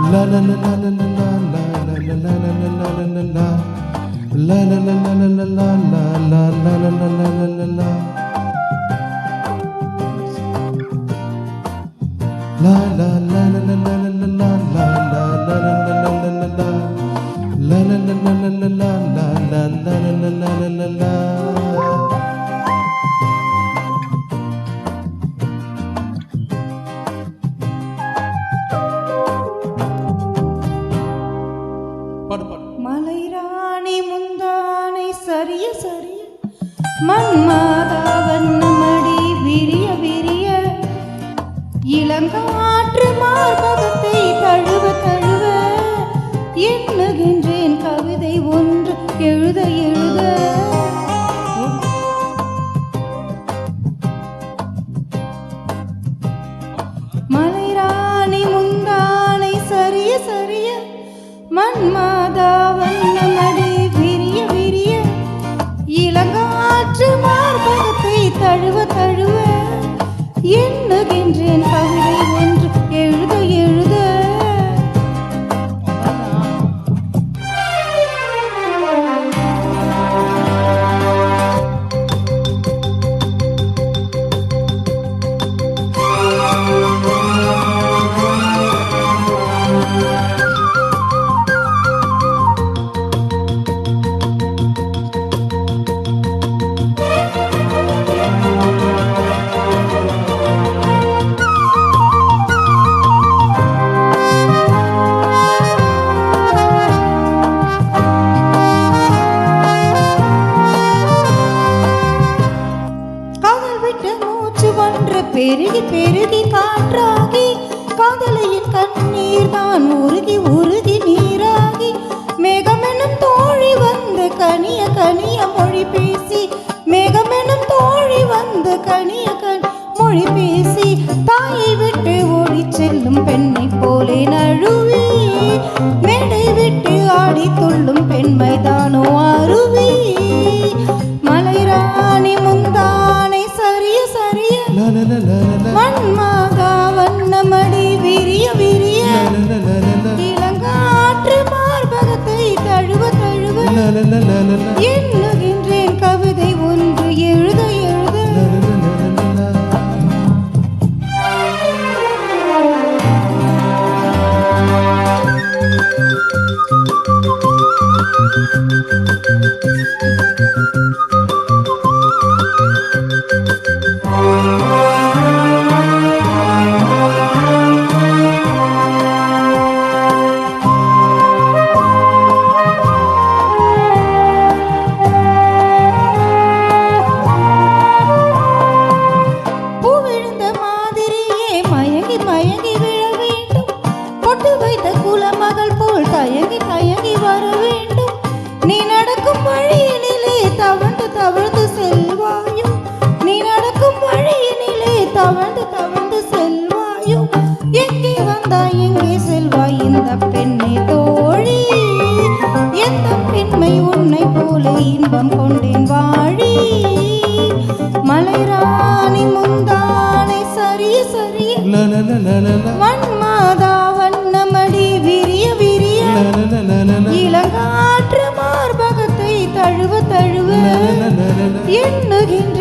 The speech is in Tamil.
La la la la la la la la la la la la la la la. La la la la la la la la la la la la la la la. La la la la la la la la la la la la la la la la. La la la la la la la la la la la la la la. மலைராணி முந்தானை சரிய சரிய மன்மாதா வண்ணமடி விரிய விரிய இளங்காற்று மார்பகத்தை தழுவ தழுவ எண்ணுகின்றேன் கவிதை ஒன்று எழுத எழுத. மலைராணி முந்தானை சரிய சரிய மன்மாதா வண்ணமடி விரிய விரிய இளங்காற்று மார்பகத்தை தழுவ தழுவ எண்ணுகின்றேன் கவிதை ஒன்று எழுத எழுத. பெருகி பெருகி காற்றாகி காதலையின் கண்ணீர் தான் உருகி உருகி நீராகி மேகமெனும் தோழி வந்து கனிய கனிய மொழி பேசி மேகமெனும் தோழி வந்து கனிய மொழி பேசி தாயை விட்டு ஓடி செல்லும் பெண்ணை போலே நழுவி மேடை விட்டு ஆடி துள்ளும் பெண்மைதானோ அருவி. மலைராணி முந்தானை சரிய சரிய மன்மாதா வண்ணமடி விரிய விரிய இளங்காற்று மார்பகத்தை தழுவ தழுவ எண்ணுகின்றேன் கவிதை ஒன்று எழுத எழுத. மயங்கி விழ வேண்டும் பொட்டு வைத்த குலமகள் போல் தயங்கி தயங்கி வர வேண்டும். நீ நடக்கும் வழியினிலே தவழ்ந்து தவழ்ந்து செல்வாயோ நீ நடக்கும் வழியினிலே தவழ்ந்து தவழ்ந்து செல்வாயோ. எங்கே வந்தாய் எங்கே செல்வாய் இந்த பெண்ணை தோழி எந்த பெண்மை உன்னை போல இன்பம் கொண்டேன் வாழி. மலைராணி முந்தானை சரிய சரிய மன்மாதா வண்ணமடி விரிய விரிய இளங்காற்று மார்பகத்தை தழுவ தழுவ எண்ணுகின்ற